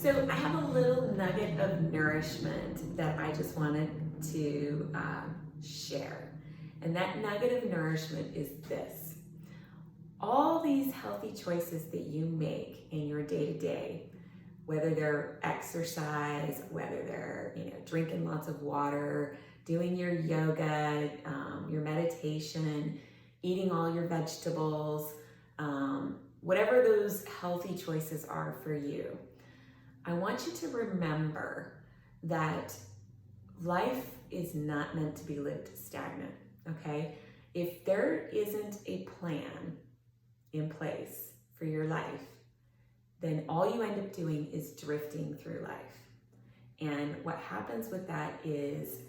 So I have a little nugget of nourishment that I just wanted to share. And that nugget of nourishment is this. All these healthy choices that you make in your day-to-day, whether they're exercise, whether they're drinking lots of water, doing your yoga, your meditation, eating all your vegetables, whatever those healthy choices are for you, I want you to remember that life is not meant to be lived stagnant, okay? If there isn't a plan in place for your life, then all you end up doing is drifting through life. And what happens with that is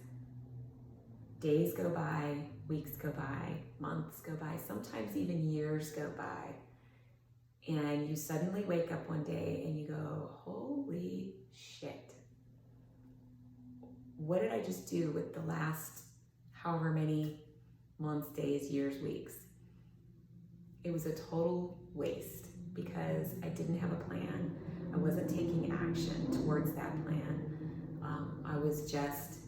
days go by, weeks go by, months go by, sometimes even years go by. And you suddenly wake up one day and you go, holy shit. What did I just do with the last however many months, days, years, weeks? It was a total waste because I didn't have a plan. I wasn't taking action towards that plan. I was just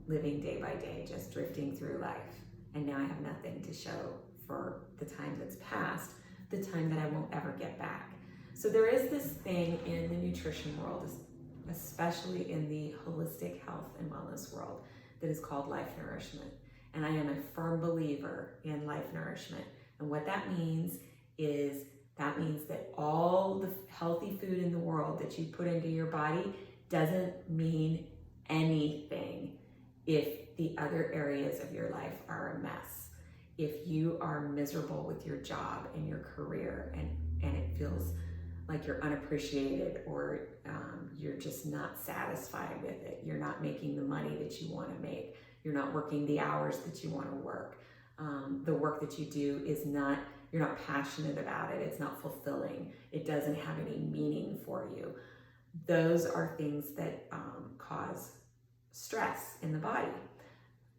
living day by day, just drifting through life. And now I have nothing to show for the time that's passed, the time that I won't ever get back. So there is this thing in the nutrition world, especially in the holistic health and wellness world, that is called life nourishment. And I am a firm believer in life nourishment. And what that means is that all the healthy food in the world that you put into your body doesn't mean anything if the other areas of your life are a mess. If you are miserable with your job and your career and it feels like you're unappreciated or you're just not satisfied with it, you're not making the money that you want to make, you're not working the hours that you want to work, the work that you do is not, you're not passionate about it, it's not fulfilling, it doesn't have any meaning for you. Those are things that cause stress in the body.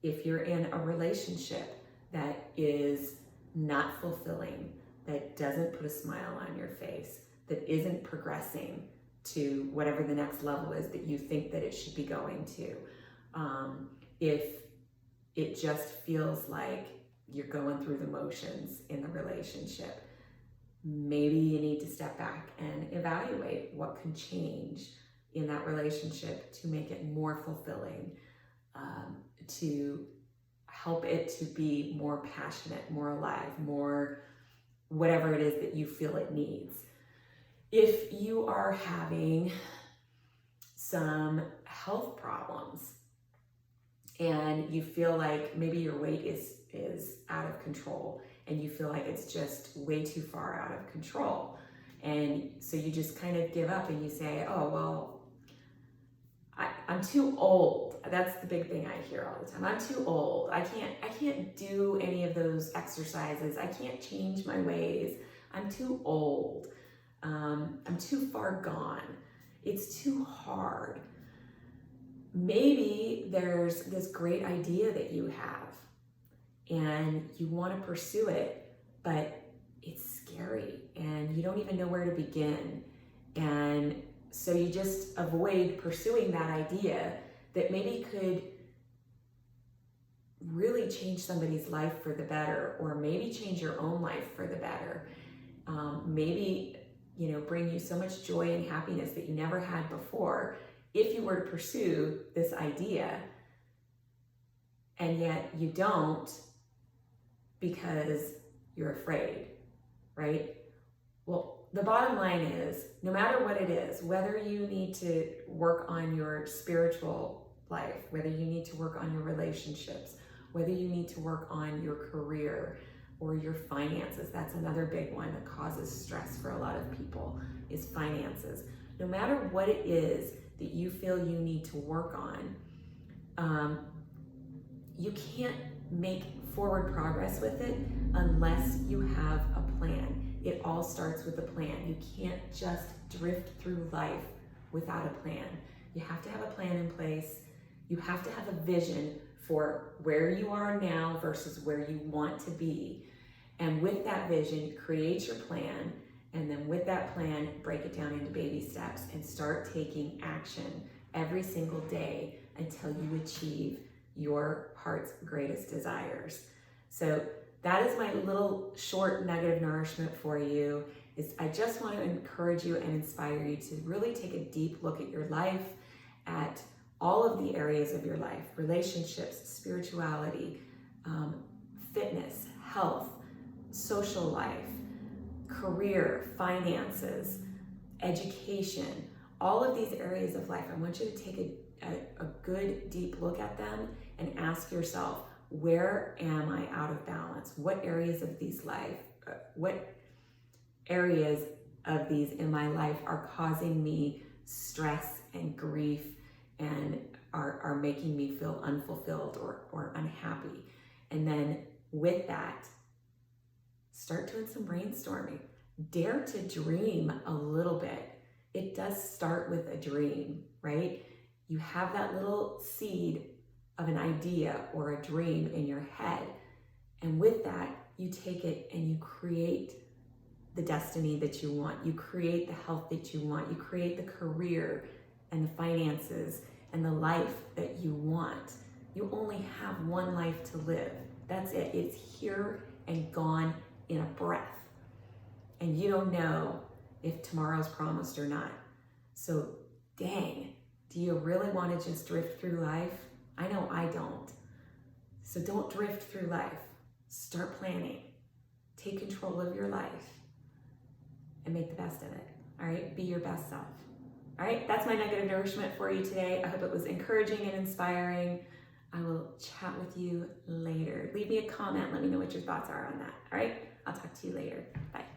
If you're in a relationship that is not fulfilling, that doesn't put a smile on your face, that isn't progressing to whatever the next level is that you think that it should be going to, if it just feels like you're going through the motions in the relationship, maybe you need to step back and evaluate what can change in that relationship to make it more fulfilling, to help it to be more passionate, more alive, more whatever it is that you feel it needs. If you are having some health problems and you feel like maybe your weight is out of control and you feel like it's just way too far out of control, and so you just kind of give up and you say, oh, well, I'm too old. That's the big thing I hear all the time. I'm too old. I can't do any of those exercises. I can't change my ways. I'm too old. I'm too far gone. It's too hard. Maybe there's this great idea that you have and you want to pursue it, but it's scary and you don't even know where to begin. And so you just avoid pursuing that idea that maybe could really change somebody's life for the better, or maybe change your own life for the better. Maybe, bring you so much joy and happiness that you never had before if you were to pursue this idea, and yet you don't because you're afraid, right? Well, the bottom line is, no matter what it is, whether you need to work on your spiritual life, whether you need to work on your relationships, whether you need to work on your career or your finances, that's another big one that causes stress for a lot of people, is finances. No matter what it is that you feel you need to work on, you can't make forward progress with it unless you have a plan. It all starts with a plan. You can't just drift through life without a plan. You have to have a plan in place. You have to have a vision for where you are now versus where you want to be. And with that vision, create your plan And then with that plan, break it down into baby steps and start taking action every single day until you achieve your heart's greatest desires. So that is my little short nugget of nourishment for you. I just want to encourage you and inspire you to really take a deep look at your life, at all of the areas of your life: relationships, spirituality, fitness, health, social life, career, finances, education, all of these areas of life. I want you to take a good deep look at them and ask yourself, where am I out of balance? What areas of these in my life are causing me stress and grief and are making me feel unfulfilled or unhappy? And then with that, start doing some brainstorming. Dare to dream a little bit. It does start with a dream, right? You have that little seed of an idea or a dream in your head. And with that, you take it and you create the destiny that you want. You create the health that you want. You create the career and the finances and the life that you want. You only have one life to live. That's it. It's here and gone in a breath. And you don't know if tomorrow's promised or not. So dang, do you really want to just drift through life? I know I don't. So don't drift through life. Start planning. Take control of your life and make the best of it. All right? Be your best self. All right? That's my nugget of nourishment for you today. I hope it was encouraging and inspiring. I will chat with you later. Leave me a comment. Let me know what your thoughts are on that. All right? I'll talk to you later. Bye.